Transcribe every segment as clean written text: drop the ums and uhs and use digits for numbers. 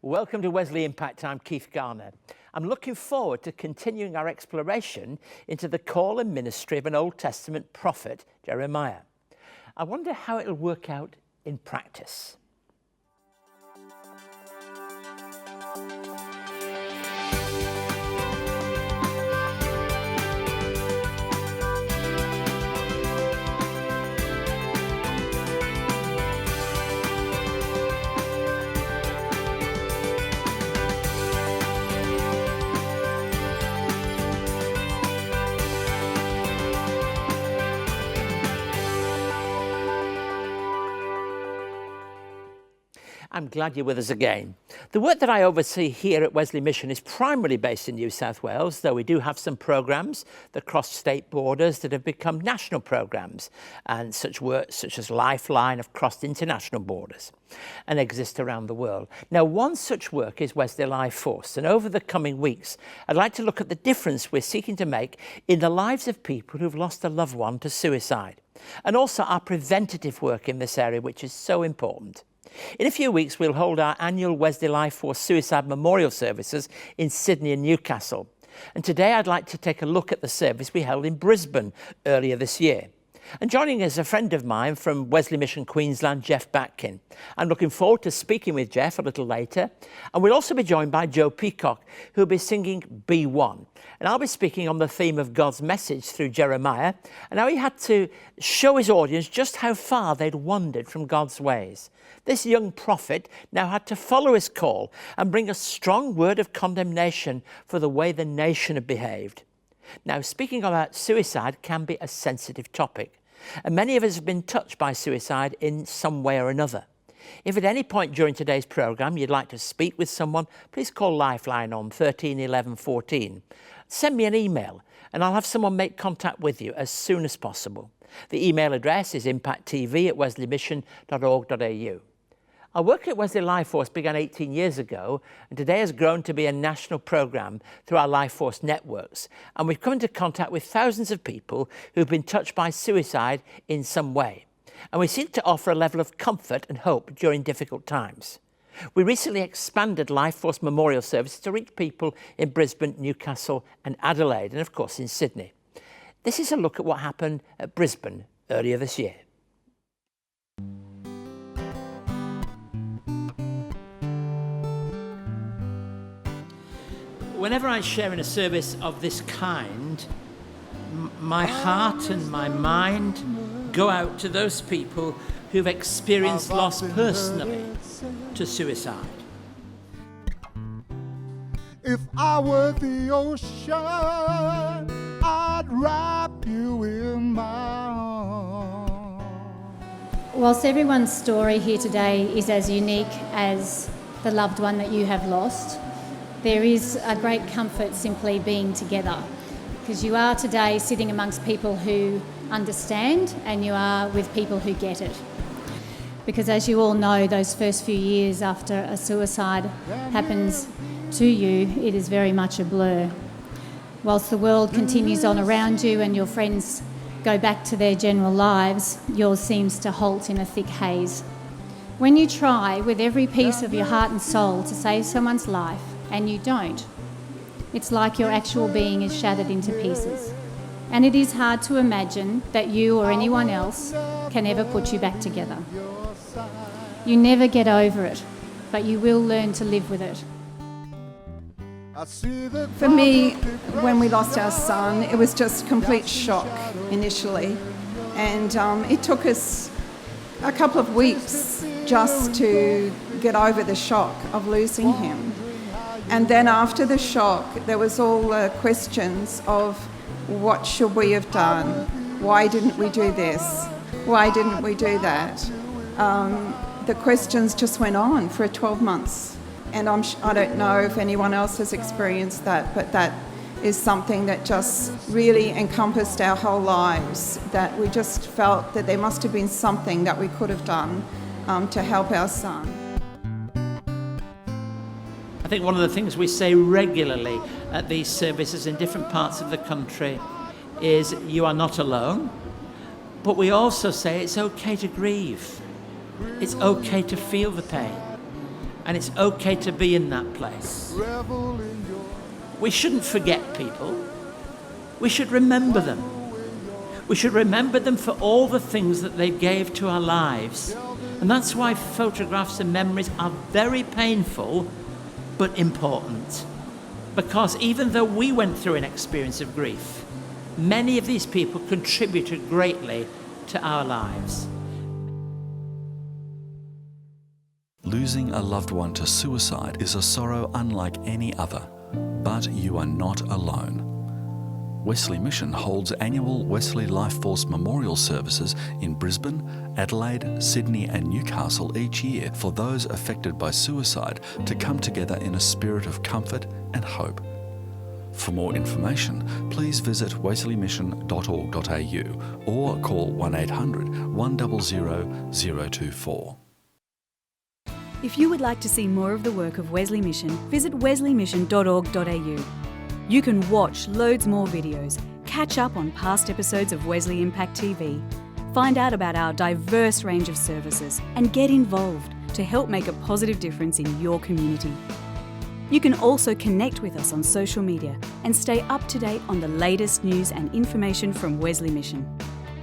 Welcome to Wesley Impact. I'm Keith Garner. I'm looking forward to continuing our exploration into the call and ministry of an Old Testament prophet, Jeremiah. I wonder how it'll work out in practice. I'm glad you're with us again. The work that I oversee here at Wesley Mission is primarily based in New South Wales, though we do have some programmes that cross state borders that have become national programmes, and such work such as Lifeline have crossed international borders and exist around the world. Now, one such work is Wesley LifeForce, and over the coming weeks, I'd like to look at the difference we're seeking to make in the lives of people who've lost a loved one to suicide, and also our preventative work in this area, which is so important. In a few weeks, we'll hold our annual Wesley LifeForce Suicide Memorial Services in Sydney and Newcastle. And today I'd like to take a look at the service we held in Brisbane earlier this year. And joining us is a friend of mine from Wesley Mission Queensland, Geoff Batkin. I'm looking forward to speaking with Geoff a little later. And we'll also be joined by Joe Peacock, who'll be singing B1. And I'll be speaking on the theme of God's message through Jeremiah and how he had to show his audience just how far they'd wandered from God's ways. This young prophet now had to follow his call and bring a strong word of condemnation for the way the nation had behaved. Now, speaking about suicide can be a sensitive topic, and many of us have been touched by suicide in some way or another. If at any point during today's programme you'd like to speak with someone, please call Lifeline on 13 11 14. Send me an email and I'll have someone make contact with you as soon as possible. The email address is impacttv@wesleymission.org.au. Our work at Wesley LifeForce began 18 years ago and today has grown to be a national programme through our LifeForce networks, and we've come into contact with thousands of people who've been touched by suicide in some way, and we seek to offer a level of comfort and hope during difficult times. We recently expanded LifeForce Memorial Services to reach people in Brisbane, Newcastle and Adelaide, and of course in Sydney. This is a look at what happened at Brisbane earlier this year. Whenever I share in a service of this kind, my heart and my mind go out to those people who've experienced loss personally to suicide. If I were the ocean, I'd wrap you in my arms. Whilst everyone's story here today is as unique as the loved one that you have lost, there is a great comfort simply being together, because you are today sitting amongst people who understand and you are with people who get it. Because as you all know, those first few years after a suicide happens to you, it is very much a blur. Whilst the world continues on around you and your friends go back to their general lives, yours seems to halt in a thick haze. When you try with every piece of your heart and soul to save someone's life, and you don't, it's like your actual being is shattered into pieces. And it is hard to imagine that you or anyone else can ever put you back together. You never get over it, but you will learn to live with it. For me, when we lost our son, it was just complete shock initially. And it took us a couple of weeks just to get over the shock of losing him. And then after the shock, there was all the questions of what should we have done? Why didn't we do this? Why didn't we do that? The questions just went on for 12 months. And I don't know if anyone else has experienced that, but that is something that just really encompassed our whole lives, that we just felt that there must have been something that we could have done to help our son. I think one of the things we say regularly at these services in different parts of the country is you are not alone, but we also say it's okay to grieve. It's okay to feel the pain. and it's okay to be in that place. Revel in your We shouldn't forget people. We should remember them. We should remember them for all the things that they gave to our lives. And that's why photographs and memories are very painful, but important. Because even though we went through an experience of grief, many of these people contributed greatly to our lives. Losing a loved one to suicide is a sorrow unlike any other, but you are not alone. Wesley Mission holds annual Wesley LifeForce memorial services in Brisbane, Adelaide, Sydney and Newcastle each year for those affected by suicide to come together in a spirit of comfort and hope. For more information, please visit wesleymission.org.au or call 1800 100 024. If you would like to see more of the work of Wesley Mission, visit wesleymission.org.au. You can watch loads more videos, catch up on past episodes of Wesley Impact TV, find out about our diverse range of services, and get involved to help make a positive difference in your community. You can also connect with us on social media and stay up to date on the latest news and information from Wesley Mission.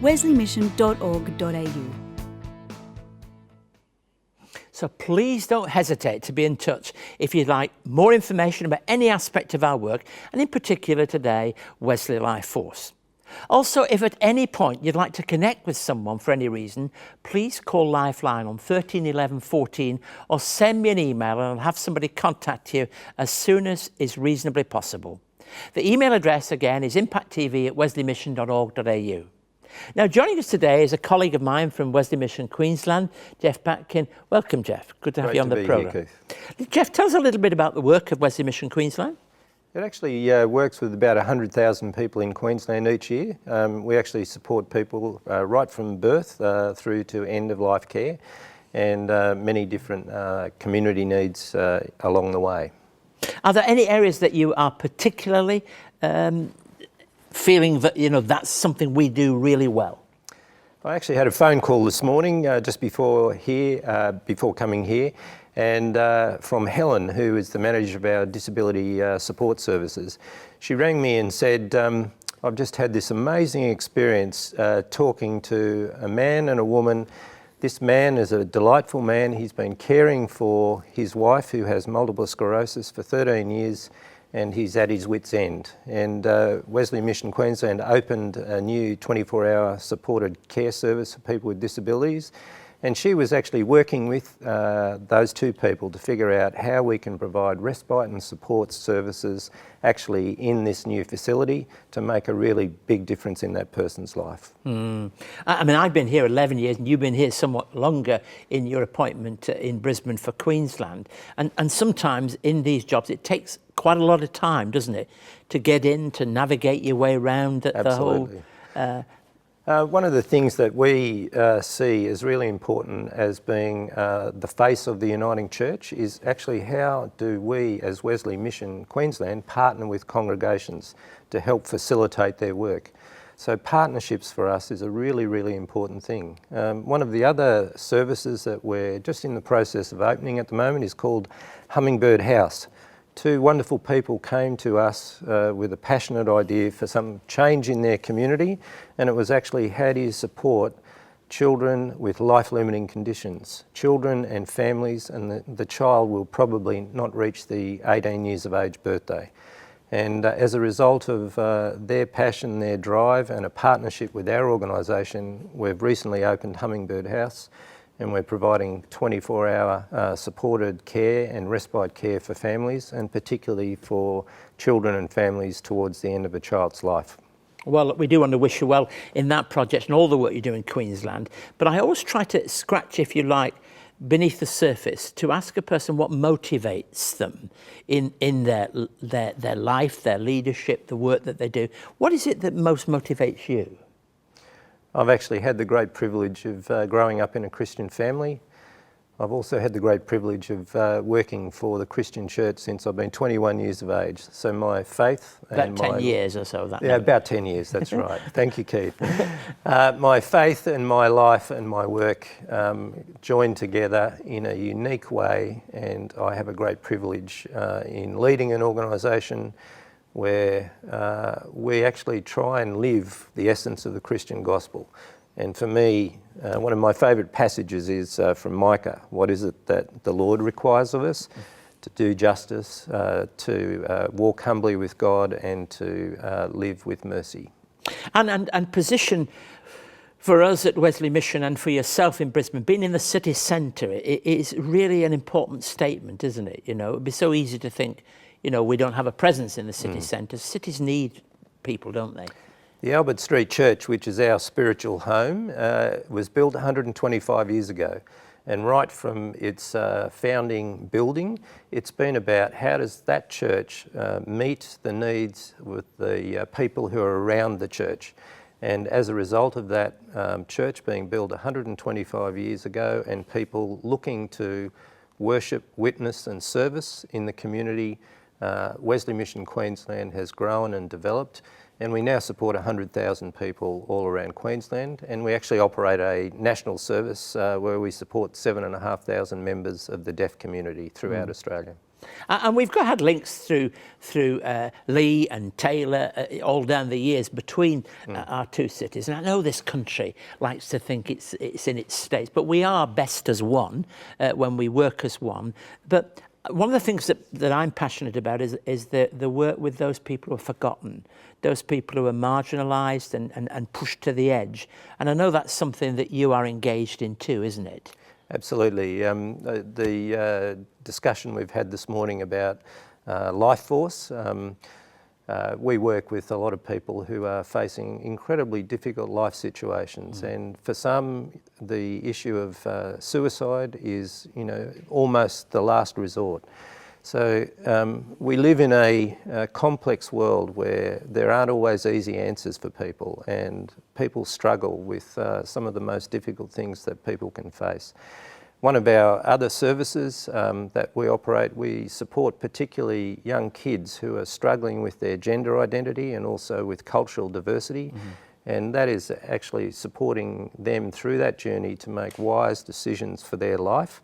wesleymission.org.au. So please don't hesitate to be in touch if you'd like more information about any aspect of our work, and in particular today, Wesley LifeForce. Also, if at any point you'd like to connect with someone for any reason, please call Lifeline on 13 11 14 or send me an email and I'll have somebody contact you as soon as is reasonably possible. The email address again is impacttv@wesleymission.org.au. Now, joining us today is a colleague of mine from Wesley Mission Queensland, Geoff Batkin. Welcome, Geoff. Good to have you on the programme. Geoff, tell us a little bit about the work of Wesley Mission Queensland. It actually works with about 100,000 people in Queensland each year. We actually support people right from birth through to end-of-life care, and many different community needs along the way. Are there any areas that you are particularly feeling that, that's something we do really well? I actually had a phone call this morning just before coming here, and from Helen, who is the manager of our disability support services. She rang me and said, I've just had this amazing experience talking to a man and a woman. This man is a delightful man. He's been caring for his wife, who has multiple sclerosis, for 13 years. And he's at his wit's end. And Wesley Mission Queensland opened a new 24-hour supported care service for people with disabilities. And she was actually working with those two people to figure out how we can provide respite and support services actually in this new facility to make a really big difference in that person's life. I mean, I've been here 11 years and you've been here somewhat longer in your appointment in Brisbane for Queensland. And sometimes in these jobs it takes quite a lot of time, doesn't it, to get in, to navigate your way around the whole... One of the things that we see as really important as being the face of the Uniting Church is actually how do we as Wesley Mission Queensland partner with congregations to help facilitate their work. So partnerships for us is a really, really important thing. One of the other services that we're just in the process of opening at the moment is called Hummingbird House. Two wonderful people came to us with a passionate idea for some change in their community, and it was actually how do you support children with life-limiting conditions, children and families, and the child will probably not reach the 18 years of age birthday. And as a result of their passion, their drive, and a partnership with our organisation, we've recently opened Hummingbird House, and we're providing 24-hour supported care and respite care for families, and particularly for children and families towards the end of a child's life. Well, we do want to wish you well in that project and all the work you do in Queensland, but I always try to scratch, if you like, beneath the surface to ask a person what motivates them in their life, their leadership, the work that they do. What is it that most motivates you? I've actually had the great privilege of growing up in a Christian family. I've also had the great privilege of working for the Christian church since I've been 21 years of age. So my faith and About 10 years or so. Yeah, about 10 years, that's right. Thank you, Keith. My faith and my life and my work joined together in a unique way, and I have a great privilege in leading an organisation where we actually try and live the essence of the Christian gospel. And for me, one of my favourite passages is from Micah. What is it that the Lord requires of us? To do justice, to walk humbly with God, and to live with mercy. And position for us at Wesley Mission and for yourself in Brisbane, being in the city centre, it is really an important statement, isn't it? You know, it'd be so easy to think, you know, we don't have a presence in the city centre. Cities need people, don't they? The Albert Street Church, which is our spiritual home, was built 125 years ago. And right from its founding building, it's been about how does that church meet the needs with the people who are around the church. And as a result of that church being built 125 years ago and people looking to worship, witness and service in the community, Wesley Mission Queensland has grown and developed. And we now support 100,000 people all around Queensland, and we actually operate a national service where we support 7,500 members of the deaf community throughout Australia. And we've had links through Lee and Taylor all down the years between our two cities. And I know this country likes to think it's in its states, but we are best as one when we work as one. But one of the things that I'm passionate about is the work with those people who are forgotten, those people who are marginalised and pushed to the edge. And I know that's something that you are engaged in too, isn't it? Absolutely. The discussion we've had this morning about LifeForce, we work with a lot of people who are facing incredibly difficult life situations, and for some the issue of suicide is, you know, almost the last resort. So we live in a complex world where there aren't always easy answers for people, and people struggle with some of the most difficult things that people can face. One of our other services that we operate, we support particularly young kids who are struggling with their gender identity and also with cultural diversity. And that is actually supporting them through that journey to make wise decisions for their life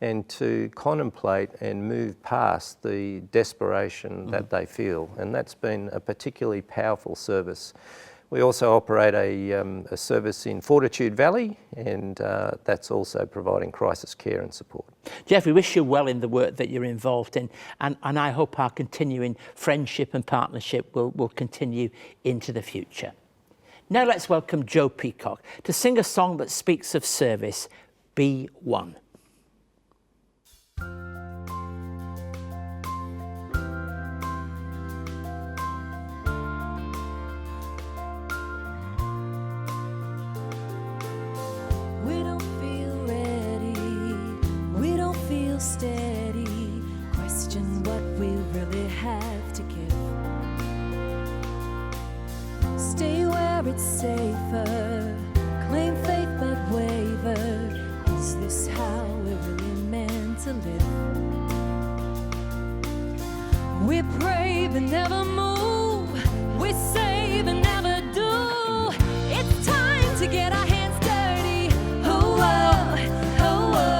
and to contemplate and move past the desperation that they feel. And that's been a particularly powerful service. We also operate a service in Fortitude Valley, and that's also providing crisis care and support. Geoff, we wish you well in the work that you're involved in, and I hope our continuing friendship and partnership will continue into the future. Now let's welcome Joe Peacock to sing a song that speaks of service, Be One. Steady, question what we really have to give. Stay where it's safer, claim faith but waver. Is this how we're really meant to live? We pray but never move, we say but never do. It's time to get our hands dirty. Oh, oh, oh, oh.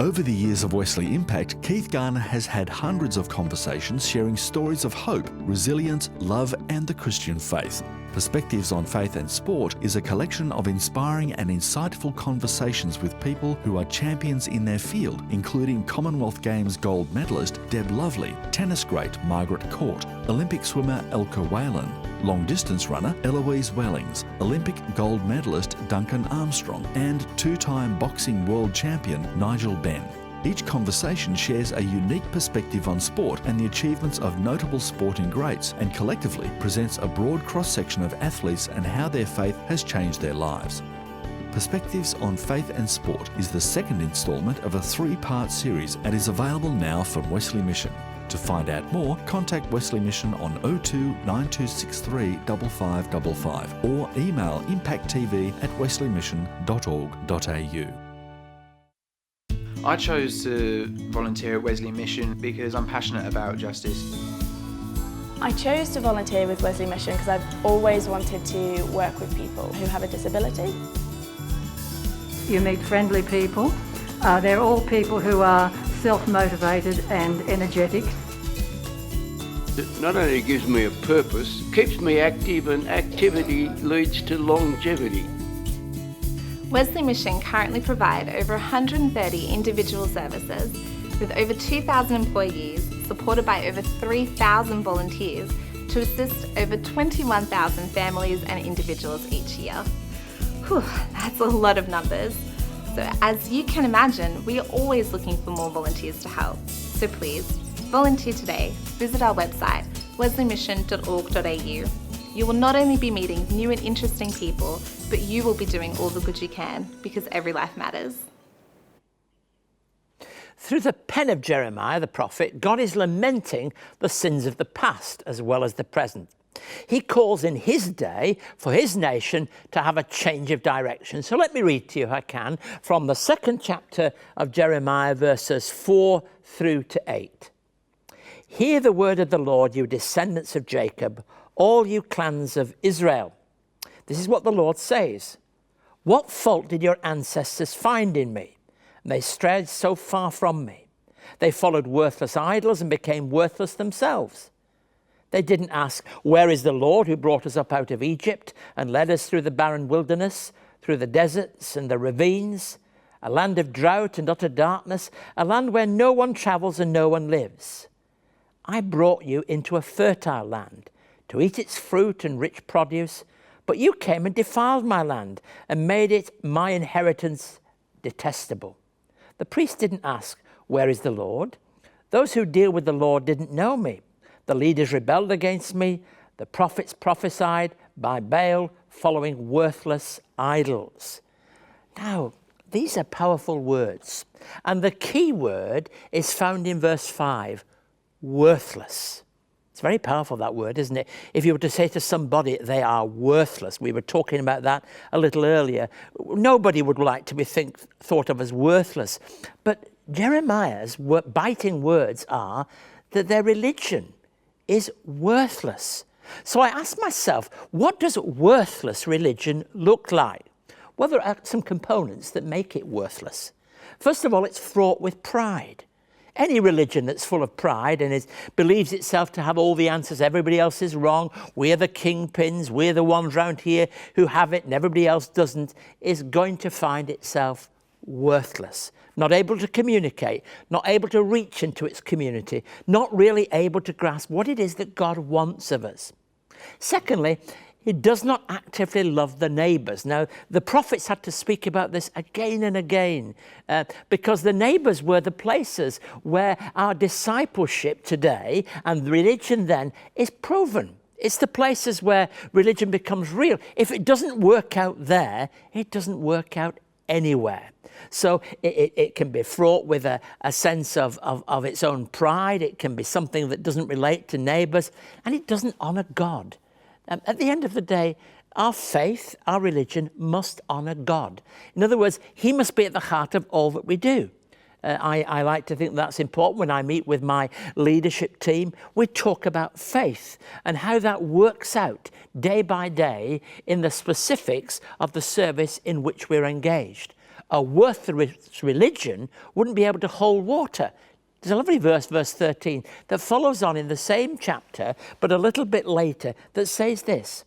Over the years of Wesley Impact, Keith Garner has had hundreds of conversations sharing stories of hope, resilience, love and the Christian faith. Perspectives on Faith and Sport is a collection of inspiring and insightful conversations with people who are champions in their field, including Commonwealth Games gold medalist Deb Lovely, tennis great Margaret Court, Olympic swimmer Elka Whalen, long distance runner Eloise Wellings, Olympic gold medalist Duncan Armstrong, and two-time boxing world champion Nigel Benn. Each conversation shares a unique perspective on sport and the achievements of notable sporting greats, and collectively presents a broad cross-section of athletes and how their faith has changed their lives. Perspectives on Faith and Sport is the second instalment of a 3-part series and is available now from Wesley Mission. To find out more, contact Wesley Mission on 02 9263 5555 or email impacttv@wesleymission.org.au. I chose to volunteer at Wesley Mission because I'm passionate about justice. I chose to volunteer with Wesley Mission because I've always wanted to work with people who have a disability. You meet friendly people. They're all people who are self-motivated and energetic. It not only gives me a purpose, keeps me active, and activity leads to longevity. Wesley Mission currently provide over 130 individual services with over 2,000 employees, supported by over 3,000 volunteers to assist over 21,000 families and individuals each year. Whew, that's a lot of numbers. So as you can imagine, we are always looking for more volunteers to help. So please, volunteer today. Visit our website, wesleymission.org.au. You will not only be meeting new and interesting people, but you will be doing all the good you can, because every life matters. Through the pen of Jeremiah the prophet, God is lamenting the sins of the past as well as the present. He calls in his day for his nation to have a change of direction. So let me read to you, if I can, from the 2nd chapter of Jeremiah, verses 4 through to 8. Hear the word of the Lord, you descendants of Jacob, all you clans of Israel. This is what the Lord says. What fault did your ancestors find in me? They strayed so far from me. They followed worthless idols and became worthless themselves. They didn't ask, where is the Lord who brought us up out of Egypt and led us through the barren wilderness, through the deserts and the ravines, a land of drought and utter darkness, a land where no one travels and no one lives. I brought you into a fertile land to eat its fruit and rich produce, but you came and defiled my land and made it my inheritance detestable. The priest didn't ask, where is the Lord? Those who deal with the Lord didn't know me. The leaders rebelled against me. The prophets prophesied by Baal, following worthless idols. Now, these are powerful words. And the key word is found in verse 5, worthless. It's very powerful, that word, isn't it? If you were to say to somebody, they are worthless, we were talking about that a little earlier. Nobody would like to be thought of as worthless. But Jeremiah's biting words are that their religion is worthless. So I asked myself, what does worthless religion look like? Well, there are some components that make it worthless. First of all, it's fraught with pride. Any religion that's full of pride and believes itself to have all the answers, everybody else is wrong, we're the kingpins, we're the ones round here who have it and everybody else doesn't, is going to find itself worthless. Not able to communicate, not able to reach into its community, not really able to grasp what it is that God wants of us. Secondly, it does not actively love the neighbours. Now, the prophets had to speak about this again and again because the neighbours were the places where our discipleship today and religion then is proven. It's the places where religion becomes real. If it doesn't work out there, it doesn't work out anywhere. So it can be fraught with a sense of its own pride. It can be something that doesn't relate to neighbours, and it doesn't honour God. At the end of the day, our faith, our religion must honour God. In other words, he must be at the heart of all that we do. I like to think that's important. When I meet with my leadership team, we talk about faith and how that works out day by day in the specifics of the service in which we're engaged. a worthless religion wouldn't be able to hold water. There's a lovely verse, verse 13, that follows on in the same chapter, but a little bit later, that says this: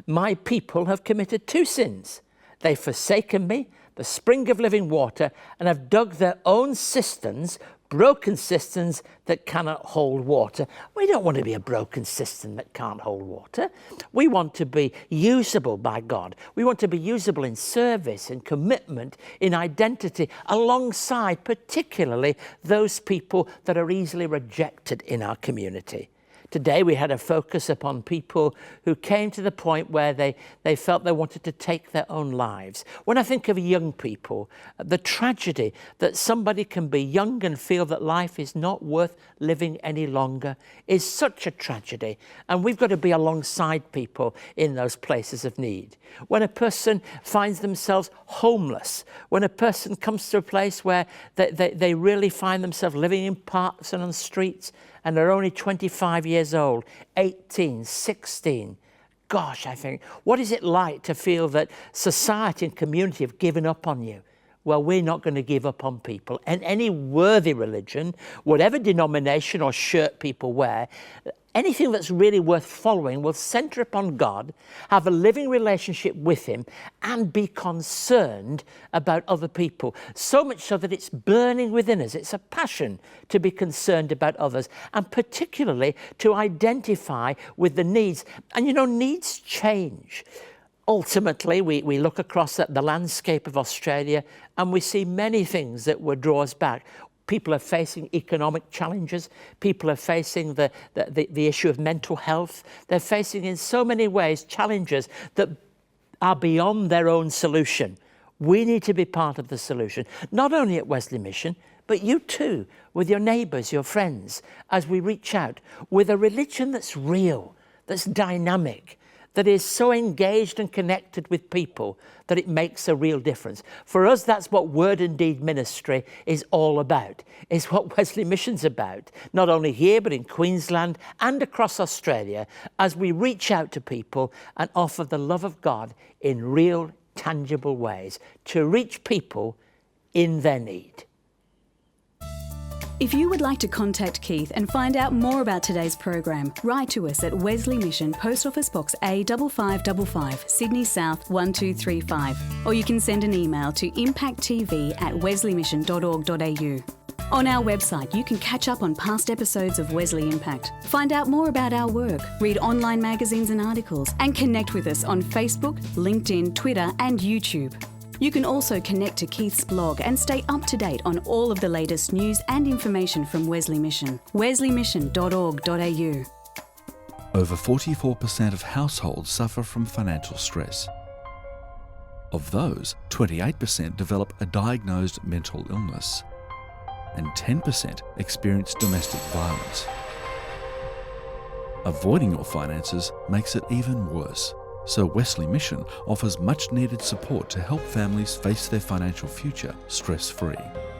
"My people have committed 2 sins. They've forsaken me, the spring of living water, and have dug their own cisterns, broken cisterns that cannot hold water." We don't want to be a broken cistern that can't hold water. We want to be usable by God. We want to be usable in service, in commitment, in identity, alongside particularly those people that are easily rejected in our community. Today we had a focus upon people who came to the point where they felt they wanted to take their own lives. When I think of young people, the tragedy that somebody can be young and feel that life is not worth living any longer is such a tragedy. And we've got to be alongside people in those places of need. When a person finds themselves homeless, when a person comes to a place where they really find themselves living in parks and on streets, and they're only 25 years old, 18, 16. Gosh, I think, what is it like to feel that society and community have given up on you? Well, we're not going to give up on people. And any worthy religion, whatever denomination or shirt people wear, anything that's really worth following will centre upon God, have a living relationship with Him, and be concerned about other people. So much so that it's burning within us. It's a passion to be concerned about others, and particularly to identify with the needs. And you know, needs change. Ultimately, we look across at the landscape of Australia and we see many things that would draw us back. People are facing economic challenges. People are facing the issue of mental health. They're facing in so many ways challenges that are beyond their own solution. We need to be part of the solution, not only at Wesley Mission, but you too, with your neighbours, your friends, as we reach out with a religion that's real, that's dynamic, that is so engaged and connected with people that it makes a real difference. For us, that's what Word and Deed ministry is all about. It's what Wesley Mission's about, not only here, but in Queensland and across Australia, as we reach out to people and offer the love of God in real, tangible ways to reach people in their need. If you would like to contact Keith and find out more about today's program, write to us at Wesley Mission, Post Office Box A5555, Sydney South 1235. Or you can send an email to impacttv@wesleymission.org.au. On our website, you can catch up on past episodes of Wesley Impact, find out more about our work, read online magazines and articles, and connect with us on Facebook, LinkedIn, Twitter, and YouTube. You can also connect to Keith's blog and stay up to date on all of the latest news and information from Wesley Mission. wesleymission.org.au. Over 44% of households suffer from financial stress. Of those, 28% develop a diagnosed mental illness, and 10% experience domestic violence. Avoiding your finances makes it even worse. So Wesley Mission offers much needed support to help families face their financial future stress-free.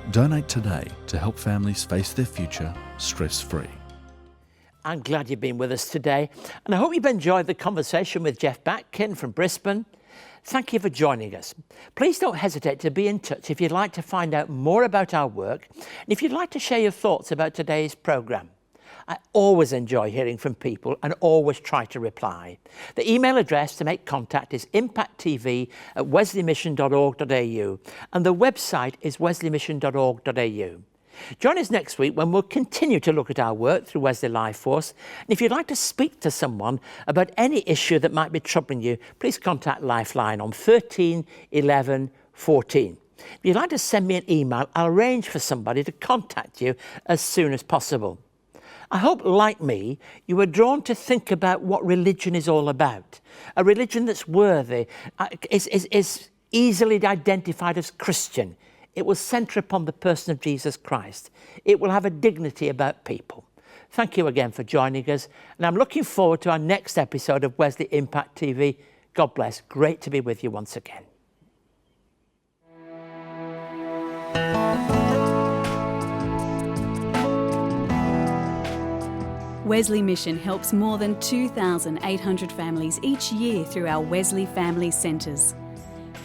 Donate today to help families face their future stress-free. I'm glad you've been with us today, and I hope you've enjoyed the conversation with Geoff Batkin from Brisbane. Thank you for joining us. Please don't hesitate to be in touch if you'd like to find out more about our work, and if you'd like to share your thoughts about today's programme. I always enjoy hearing from people and always try to reply. The email address to make contact is impacttv@wesleymission.org.au, and the website is wesleymission.org.au. Join us next week when we'll continue to look at our work through Wesley LifeForce. And if you'd like to speak to someone about any issue that might be troubling you, please contact Lifeline on 13 11 14. If you'd like to send me an email, I'll arrange for somebody to contact you as soon as possible. I hope, like me, you were drawn to think about what religion is all about. A religion that's worthy, is easily identified as Christian. It will centre upon the person of Jesus Christ. It will have a dignity about people. Thank you again for joining us, and I'm looking forward to our next episode of Wesley Impact TV. God bless. Great to be with you once again. Wesley Mission helps more than 2,800 families each year through our Wesley Family Centres.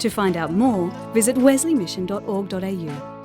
To find out more, visit wesleymission.org.au.